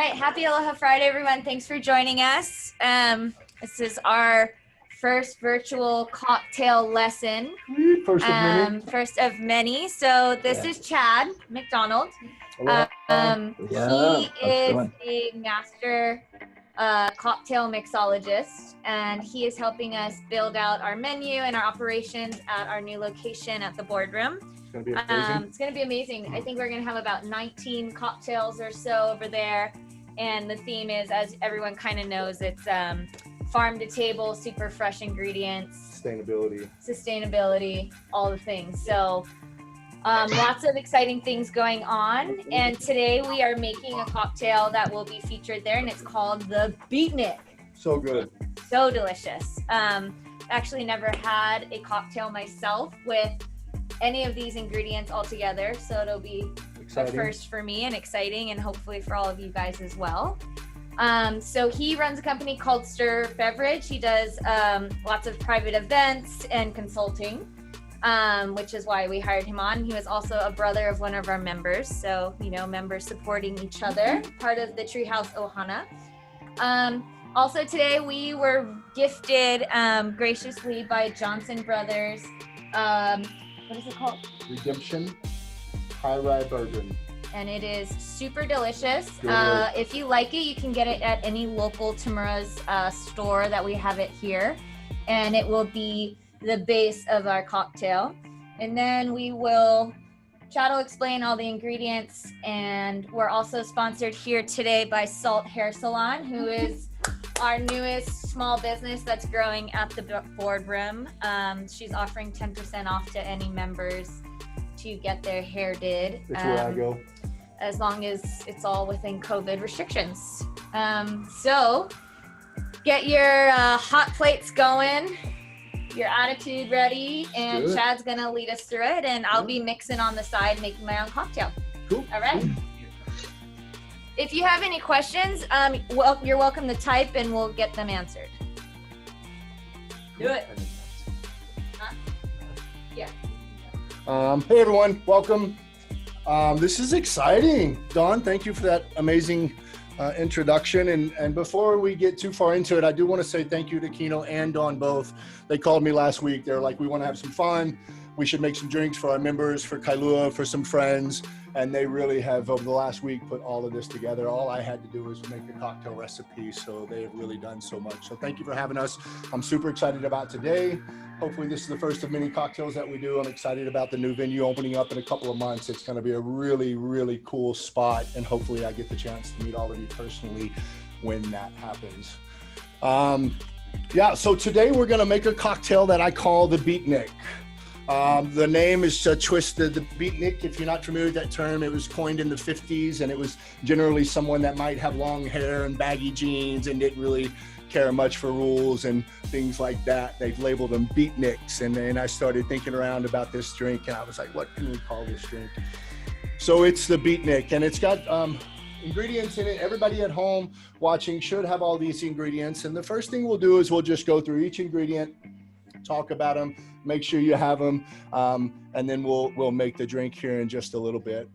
right, happy Aloha Friday, everyone. Thanks for joining us. This is our first virtual cocktail lesson. First of many. First of many. So this is Chad McDonald. He is a master cocktail mixologist, and he is helping us build out our menu and our operations at our new location at the boardroom. It's gonna be amazing. It's gonna be amazing. I think we're gonna have about 19 cocktails or so over there, and the theme is, as everyone kind of knows, it's farm to table, super fresh ingredients, sustainability, all the things. So lots of exciting things going on, and today we are making a cocktail that will be featured there, and it's called the Beatnik. So good. So delicious. Actually never had a cocktail myself with any of these ingredients all together, so it'll be Exciting. a first for me and exciting, and hopefully for all of you guys as well. So he runs a company called Stir Beverage. He does lots of private events and consulting, which is why we hired him on. He was also a brother of one of our members, so members supporting each other, part of the Treehouse Ohana. Also today we were gifted graciously by Johnson Brothers. What is it called? Redemption High Rye Bourbon. And it is super delicious. If you like it, you can get it at any local Tamura's store that we have it here. And it will be the base of our cocktail. And then Chad will explain all the ingredients. And we're also sponsored here today by Salt Hair Salon, who is our newest small business that's growing at the boardroom. She's offering 10% off to any members to get their hair did. That's where I go. As long as it's all within COVID restrictions. So get your hot plates going, your attitude ready, and Chad's gonna lead us through it, and I'll be mixing on the side, making my own cocktail. Cool. All right. If you have any questions, you're welcome to type and we'll get them answered. Do it. Huh? Yeah. Hey everyone, welcome. This is exciting. Dawn, thank you for that amazing introduction. And before we get too far into it, I do want to say thank you to Kino and Dawn both. They called me last week. They're like, we want to have some fun. We should make some drinks for our members, for Kailua, for some friends. And they really have, over the last week, put all of this together. All I had to do was make the cocktail recipe, so they have really done so much. So thank you for having us. I'm super excited about today. Hopefully this is the first of many cocktails that we do. I'm excited about the new venue opening up in a couple of months. It's gonna be a really, really cool spot, and hopefully I get the chance to meet all of you personally when that happens. So today we're gonna make a cocktail that I call the Beatnik. The name is twisted. The Beatnik, if you're not familiar with that term, it was coined in the 50s, and it was generally someone that might have long hair and baggy jeans and didn't really care much for rules and things like that. They've labeled them Beatniks, and then I started thinking around about this drink, and I was like, what can we call this drink? So it's the Beatnik, and it's got ingredients in it. Everybody at home watching should have all these ingredients, and the first thing we'll do is we'll just go through each ingredient, talk about them, make sure you have them, and then we'll make the drink here in just a little bit.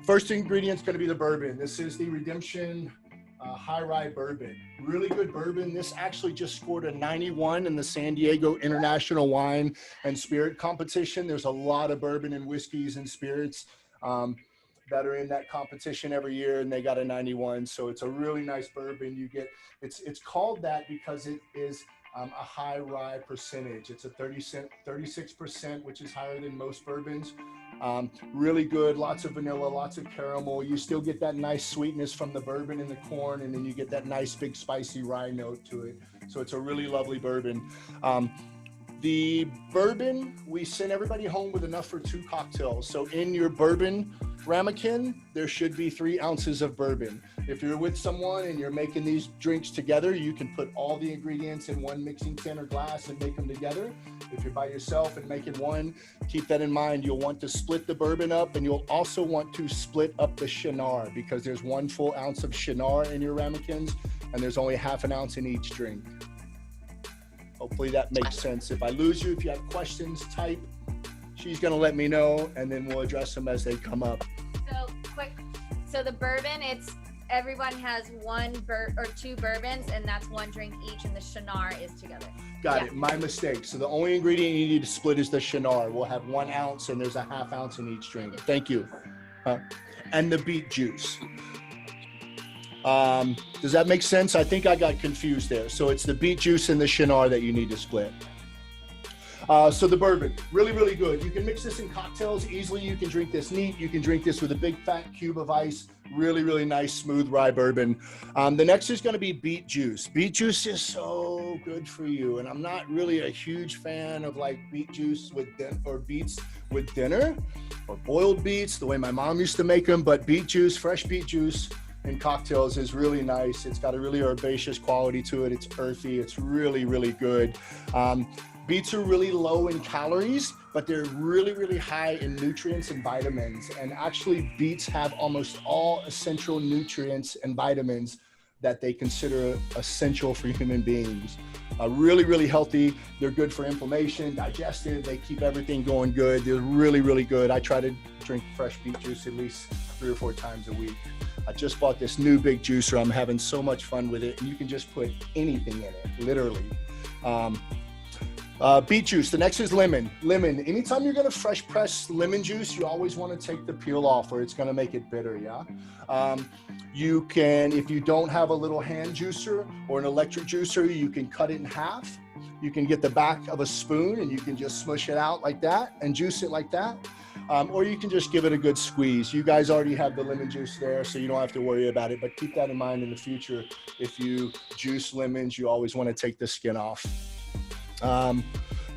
First ingredient is going to be the bourbon. This is the Redemption High Rye Bourbon. Really good bourbon. This actually just scored a 91 in the San Diego International Wine and Spirit Competition. There's a lot of bourbon and whiskeys and spirits that are in that competition every year, and they got a 91. So it's a really nice bourbon. It's called that because it is a high rye percentage. It's a 36%, which is higher than most bourbons. Really good, lots of vanilla, lots of caramel. You still get that nice sweetness from the bourbon and the corn, and then you get that nice big spicy rye note to it. So it's a really lovely bourbon. The bourbon, we send everybody home with enough for 2 cocktails. So in your bourbon ramekin, there should be 3 ounces of bourbon. If you're with someone and you're making these drinks together, you can put all the ingredients in one mixing tin or glass and make them together. If you're by yourself and making one, keep that in mind. You'll want to split the bourbon up, and you'll also want to split up the Shinar, because there's 1 full ounce of Shinar in your ramekins, and there's only half an ounce in each drink. Hopefully that makes sense. If I lose you, if you have questions, type. She's gonna let me know, and then we'll address them as they come up. So quick, so the bourbon, it's everyone has or two bourbons, and that's one drink each, and the Shinar is together. Got it. My mistake. So the only ingredient you need to split is the Shinar. We'll have 1 ounce, and there's a ½ ounce in each drink. Thank you. And the beet juice. Does that make sense? I think I got confused there. So it's the beet juice and the Shinar that you need to split. So the bourbon, really, really good. You can mix this in cocktails easily. You can drink this neat. You can drink this with a big fat cube of ice. Really, really nice, smooth rye bourbon. The next is going to be beet juice. Beet juice is so good for you. And I'm not really a huge fan of like beet juice or beets with dinner or boiled beets, the way my mom used to make them. But beet juice, fresh beet juice in cocktails is really nice. It's got a really herbaceous quality to it. It's earthy. It's really, really good. Beets are really low in calories, but they're really, really high in nutrients and vitamins. And actually, beets have almost all essential nutrients and vitamins that they consider essential for human beings. Really, really healthy. They're good for inflammation, digestive. They keep everything going good. They're really, really good. I try to drink fresh beet juice at least 3 or 4 times a week. I just bought this new big juicer. I'm having so much fun with it. And you can just put anything in it, literally. Beet juice. The next is lemon. Lemon. Anytime you're going to fresh press lemon juice, you always want to take the peel off or it's going to make it bitter. Yeah. You can, if you don't have a little hand juicer or an electric juicer, you can cut it in half. You can get the back of a spoon and you can just smush it out like that and juice it like that. Or you can just give it a good squeeze. You guys already have the lemon juice there, so you don't have to worry about it, but keep that in mind in the future. If you juice lemons, you always want to take the skin off.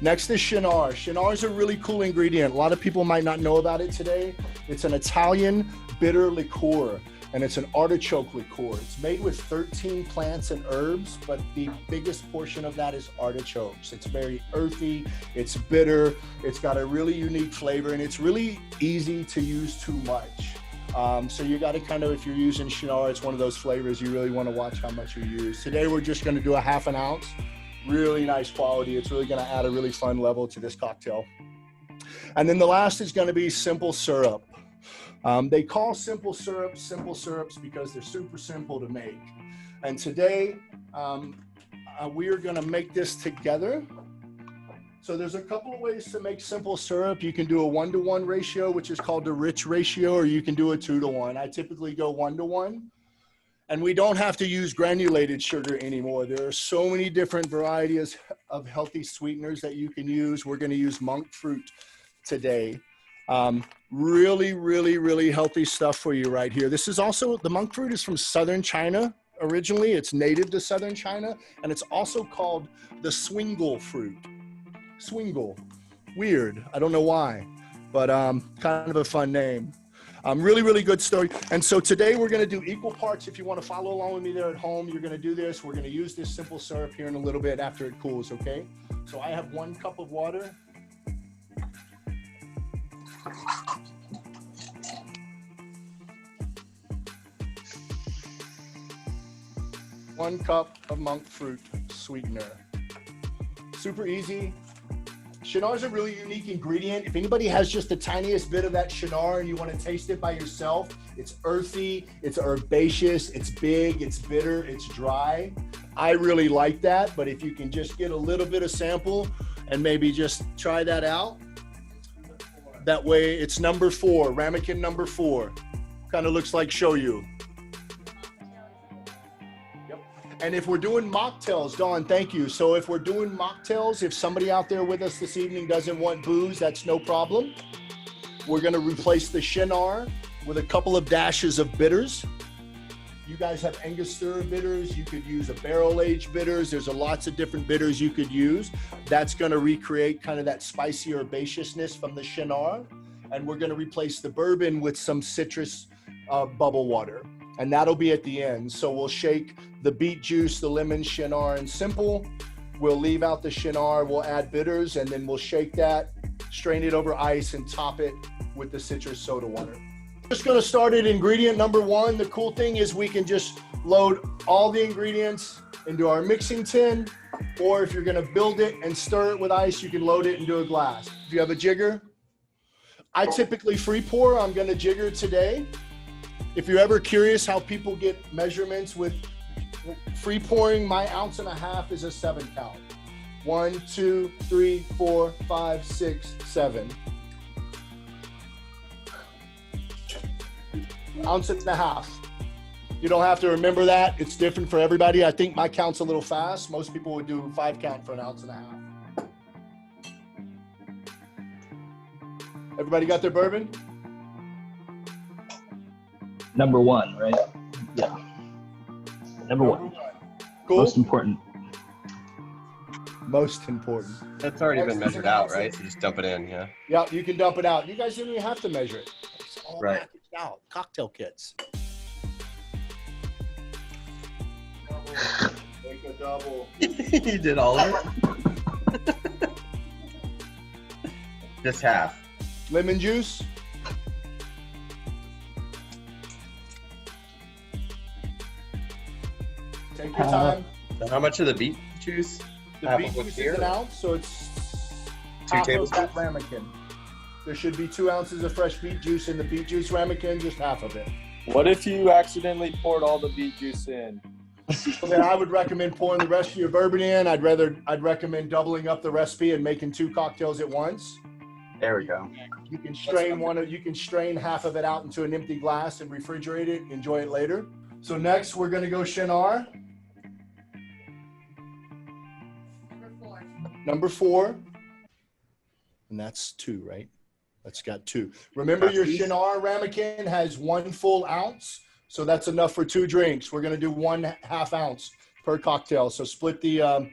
Next is Shinar. Shinar is a really cool ingredient. A lot of people might not know about it today. It's an Italian bitter liqueur, and it's an artichoke liqueur. It's made with 13 plants and herbs, but the biggest portion of that is artichokes. It's very earthy, it's bitter, it's got a really unique flavor, and it's really easy to use too much. So you got to kind of, if you're using Shinar, it's one of those flavors you really want to watch how much you use. Today we're just going to do a ½ ounce. Really nice quality. It's really going to add a really fun level to this cocktail. And then the last is going to be simple syrup. They call simple syrups because they're super simple to make. And today we are going to make this together. So there's a couple of ways to make simple syrup. You can do a 1-to-1 ratio, which is called the rich ratio, or you can do a 2-to-1. I typically go 1-to-1. And we don't have to use granulated sugar anymore. There are so many different varieties of healthy sweeteners that you can use. We're going to use monk fruit today. Really, really, really healthy stuff for you right here. This is also, the monk fruit is from southern China originally. It's native to southern China. And it's also called the swingle fruit. Swingle. Weird. I don't know why, but kind of a fun name. Really, really good story. And so today we're going to do equal parts. If you want to follow along with me there at home, you're going to do this. We're going to use this simple syrup here in a little bit after it cools, okay? So I have 1 cup of water. One cup of monk fruit sweetener. Super easy. Shinar is a really unique ingredient. If anybody has just the tiniest bit of that Shinar and you want to taste it by yourself, it's earthy, it's herbaceous, it's big, it's bitter, it's dry. I really like that, but if you can just get a little bit of sample and maybe just try that out, that way it's number 4, ramekin number 4. Kind of looks like shoyu. And if we're doing mocktails, Dawn, thank you. So if we're doing mocktails, if somebody out there with us this evening doesn't want booze, that's no problem. We're going to replace the Shinar with a couple of dashes of bitters. You guys have Angostura bitters. You could use a barrel-aged bitters. There's lots of different bitters you could use. That's going to recreate kind of that spicy herbaceousness from the Shinar. And we're going to replace the bourbon with some citrus bubble water. And that'll be at the end. So we'll shake the beet juice, the lemon, Shinar, and simple. We'll leave out the Shinar, we'll add bitters, and then we'll shake that, strain it over ice, and top it with the citrus soda water. Just gonna start at ingredient number 1. The cool thing is we can just load all the ingredients into our mixing tin, or if you're gonna build it and stir it with ice, you can load it into a glass. If you have a jigger, I typically free pour. I'm gonna jigger today. If you're ever curious how people get measurements with free pouring, my 1.5 ounces is a 7 count. 1, 2, 3, 4, 5, 6, 7. 1.5 ounces. You don't have to remember that. It's different for everybody. I think my count's a little fast. Most people would do 5 count for 1.5 ounces. Everybody got their bourbon? Number 1, right? Yeah. Number 1. Cool. Most important. Most important. That's already been measured out, right? So just dump it in, yeah. Yeah, you can dump it out. You guys don't even have to measure it. It's all Right. packaged out. Cocktail kits. Make a double. You did all of it? Just half. Lemon juice. Take your time. So how much of the beet juice? The half beet of what's juice is here? an ounce, so it's 2 half of tablespoons? that ramekin. There should be 2 ounces of fresh beet juice in the beet juice ramekin, just half of it. What if you accidentally poured all the beet juice in? So then I would recommend pouring the rest of your bourbon in. I'd recommend doubling up the recipe and making 2 cocktails at once. There we go. You can strain half of it out into an empty glass and refrigerate it, enjoy it later. So next we're gonna go Shinar. Number 4. And that's 2, right? That's got 2. Remember your Shinar ramekin has 1 full ounce. So that's enough for 2 drinks. We're gonna do 1/2 ounce per cocktail. So split the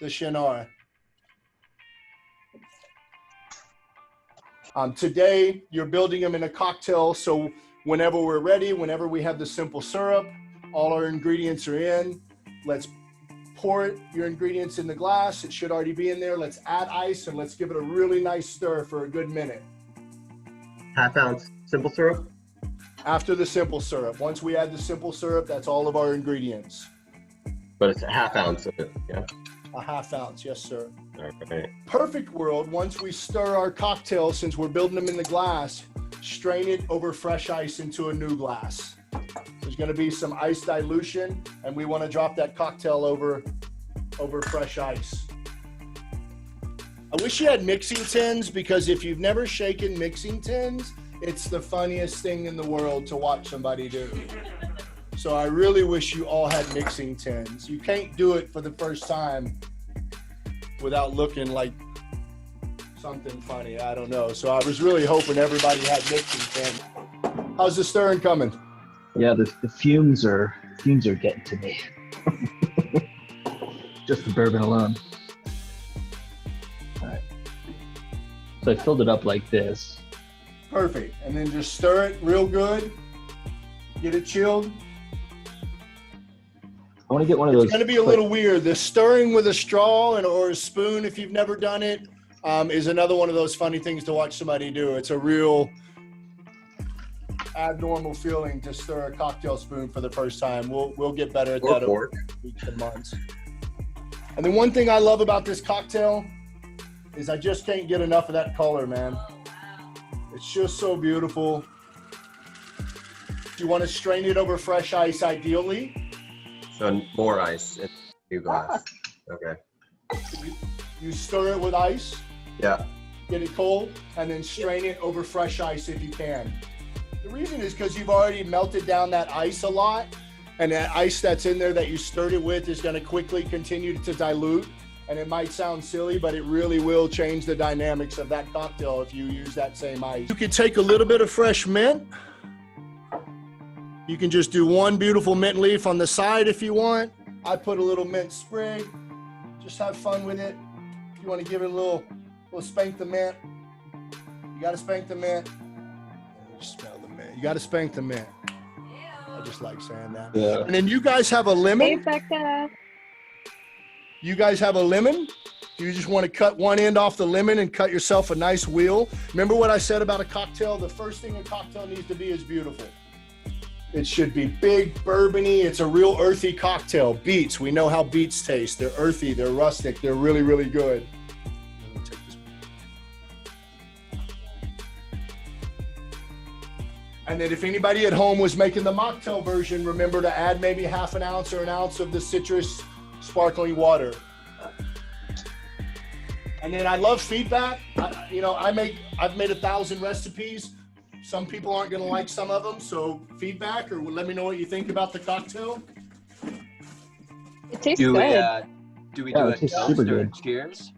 Shinar. Today, you're building them in a cocktail, so whenever we're ready, whenever we have the simple syrup, all our ingredients are in. Let's pour your ingredients in the glass. It should already be in there. Let's add ice, and let's give it a really nice stir for a good minute. 1/2 ounce simple syrup? After the simple syrup. Once we add the simple syrup, that's all of our ingredients. But it's a 1/2 ounce of it, yeah? 1/2 ounce, yes, sir. All right. Perfect world, once we stir our cocktail, since we're building them in the glass, strain it over fresh ice into a new glass. There's gonna be some ice dilution, and we wanna drop that cocktail over fresh ice. I wish you had mixing tins, because if you've never shaken mixing tins, it's the funniest thing in the world to watch somebody do. So I really wish you all had mixing tins. You can't do it for the first time without looking like something funny. I don't know. So I was really hoping everybody had mixing tins. How's the stirring coming? Yeah, the fumes are getting to me. Just the bourbon alone. All right. So I filled it up like this. Perfect. And then just stir it real good. Get it chilled. I want to get one of those. It's going to be a little weird. The stirring with a straw or a spoon, if you've never done it, is another one of those funny things to watch somebody do. It's a real abnormal feeling to stir a cocktail spoon for the first time. We'll get better at that over weeks and months. And the one thing I love about this cocktail is I just can't get enough of that color, man. It's just so beautiful. You want to strain it over fresh ice, ideally. So more ice in the new glass. Okay. You stir it with ice, Yeah. get it cold, and then strain it over fresh ice if you can. The reason is because you've already melted down that ice a lot, and that ice that's in there that you stirred it with is going to quickly continue to dilute. And it might sound silly, but it really will change the dynamics of that cocktail if you use that same ice. You could take a little bit of fresh mint. You can just do one beautiful mint leaf on the side if you want. I put a little mint sprig. Just have fun with it. If you want to give it a little spank the mint, you got to spank the mint. Just smell the mint. You got to spank the mint. I just like saying that. Yeah. And then you guys have a lemon. Hey, Becca. You guys have a lemon. You just want to cut one end off the lemon and cut yourself a nice wheel. Remember what I said about a cocktail? The first thing a cocktail needs to be is beautiful. It should be big, bourbony. It's a real earthy cocktail. Beets, we know how beets taste. They're earthy, they're rustic, they're really, really good. And then if anybody at home was making the mocktail version, remember to add maybe half an ounce or an ounce of the citrus sparkling water. And then I love feedback. I've made 1,000 recipes. Some people aren't going to like some of them, so feedback or let me know what you think about the cocktail. It tastes good. Do we Yeah, do it a tastes toast super or good. cheers?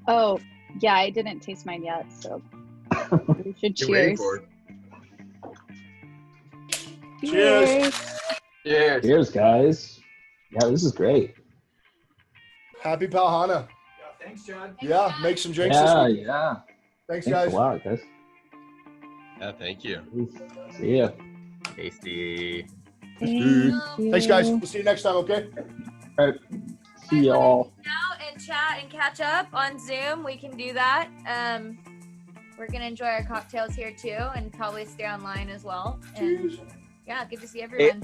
Oh, yeah, I didn't taste mine yet, so we should You're waiting cheers. for it. Cheers. Cheers. Cheers, guys. Yeah, this is great. Happy Pal Hana. Yeah, thanks, John. Yeah, make some drinks Yeah, this week. yeah. Thanks, Thanks guys. a lot, guys. Yeah, thank you. See ya. Tasty. Thanks, guys. We'll see you next time, okay? All right. See y'all. Now and chat and catch up on Zoom. We can do that. We're gonna enjoy our cocktails here too, and probably stay online as well. And Cheers. yeah, good to see everyone.